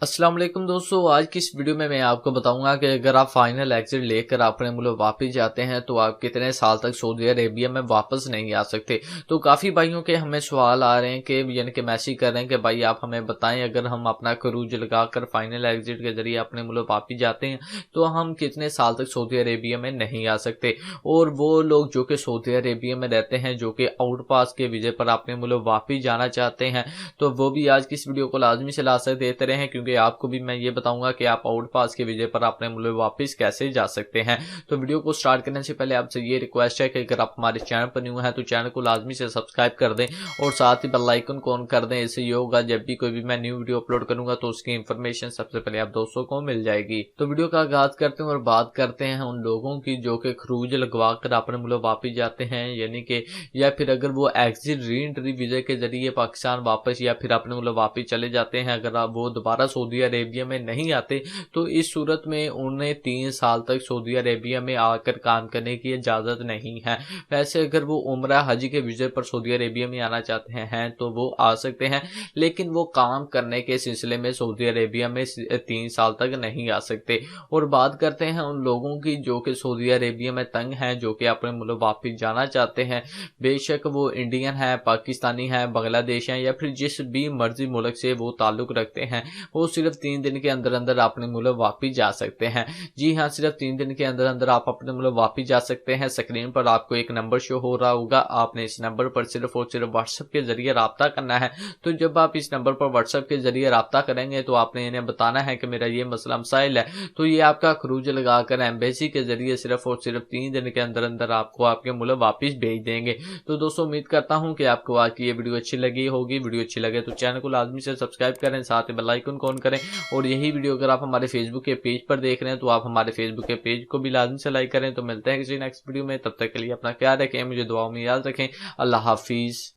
अस्सलाम वालेकुम दोस्तों, आज की इस वीडियो में मैं आपको बताऊंगा कि अगर आप फाइनल एग्जिट लेकर अपने मुल्क वापस जाते हैं तो आप कितने साल तक सऊदी अरेबिया में वापस नहीं आ सकते। तो काफ़ी भाइयों के हमें सवाल आ रहे हैं कि यानी कि मैसेज कर रहे हैं कि भाई आप हमें बताएं, अगर हम अपना क्रूज लगाकर फाइनल एग्जिट के जरिए अपने मुल्क वापस जाते हैं तो हम कितने साल तक सऊदी अरेबिया में नहीं आ सकते। और वो लोग जो कि सऊदी अरेबिया में रहते हैं, जो कि आउट पास के वीज़े पर अपने मुल्क वापस जाना चाहते हैं, तो वो भी आज की इस वीडियो को लाजमी से लाजमी देते रहें, क्योंकि आपको भी मैं ये बताऊंगा कि आप आउट पास के वीजे पर अपने मुल्क वापस कैसे जा सकते हैं। तो वीडियो को स्टार्ट करने से पहले आपसे ये रिक्वेस्ट है कि अगर आप हमारे चैनल पर न्यू हैं तो चैनल को लाजमी से सब्सक्राइब कर दें और साथ ही बेल आइकन को ऑन कर दें। इससे ये होगा जब भी कोई भी मैं न्यू वीडियो अपलोड करूंगा तो उसकी इंफॉर्मेशन सबसे पहले आप दोस्तों को मिल जाएगी। तो वीडियो का आगाज करते हैं और बात करते हैं उन लोगों की जो कि खरूज लगवा कर अपने मुल्क वापस जाते हैं, यानी कि या फिर अगर वो एग्जिट री एंट्री वीजे के जरिए पाकिस्तान वापस या फिर अपने मुल्क वापस चले जाते हैं, अगर वो दोबारा सऊदी अरेबिया में नहीं आते तो इस सूरत में उन्हें 3 साल तक सऊदी अरेबिया में आकर काम करने की इजाज़त नहीं है। वैसे अगर वो उम्रा हज के वीज़े पर सऊदी अरेबिया में आना चाहते हैं तो वो आ सकते हैं, लेकिन वो काम करने के सिलसिले में सऊदी अरेबिया में 3 साल तक नहीं आ सकते। और बात करते हैं उन लोगों की जो कि सऊदी अरेबिया में तंग हैं, जो कि अपने मुल्क वापस जाना चाहते हैं, बेशक वो इंडियन है, पाकिस्तानी है, बांग्लादेश है या फिर जिस भी मर्जी मुल्क से वो ताल्लुक रखते हैं, वो सिर्फ 3 दिन के अंदर अंदर अपने मुल्क वापस जा सकते हैं। जी हाँ, सिर्फ 3 दिन के अंदर अंदर आप अपने मुल्क वापस जा सकते हैं। स्क्रीन पर आपको एक नंबर शो हो रहा होगा, आपने इस नंबर पर सिर्फ और सिर्फ व्हाट्सएप के जरिए रब्ता करना है। तो जब आप इस नंबर पर व्हाट्सएप के जरिए रब्ता करेंगे तो आपने इन्हें बताना है कि मेरा ये मसला मसाइल है, तो ये आपका खरूज लगाकर एम्बेसी के जरिए सिर्फ और सिर्फ 3 दिन के अंदर अंदर आपको आपके मुल्क वापस भेज देंगे। तो दोस्तों, उम्मीद करता हूँ कि आपको आज की ये वीडियो अच्छी लगी होगी। वीडियो अच्छी लगे तो चैनल को लाजमी से सब्सक्राइब करें, साथ ही बेल आइकन को ऑन करें। और यही वीडियो अगर आप हमारे फेसबुक के पेज पर देख रहे हैं तो आप हमारे फेसबुक के पेज को भी लाजमी से लाइक करें। तो मिलते हैं किसी नेक्स्ट वीडियो में, तब तक के लिए अपना ख्याल रखें, मुझे दुआओं में याद रखें। अल्लाह हाफिज।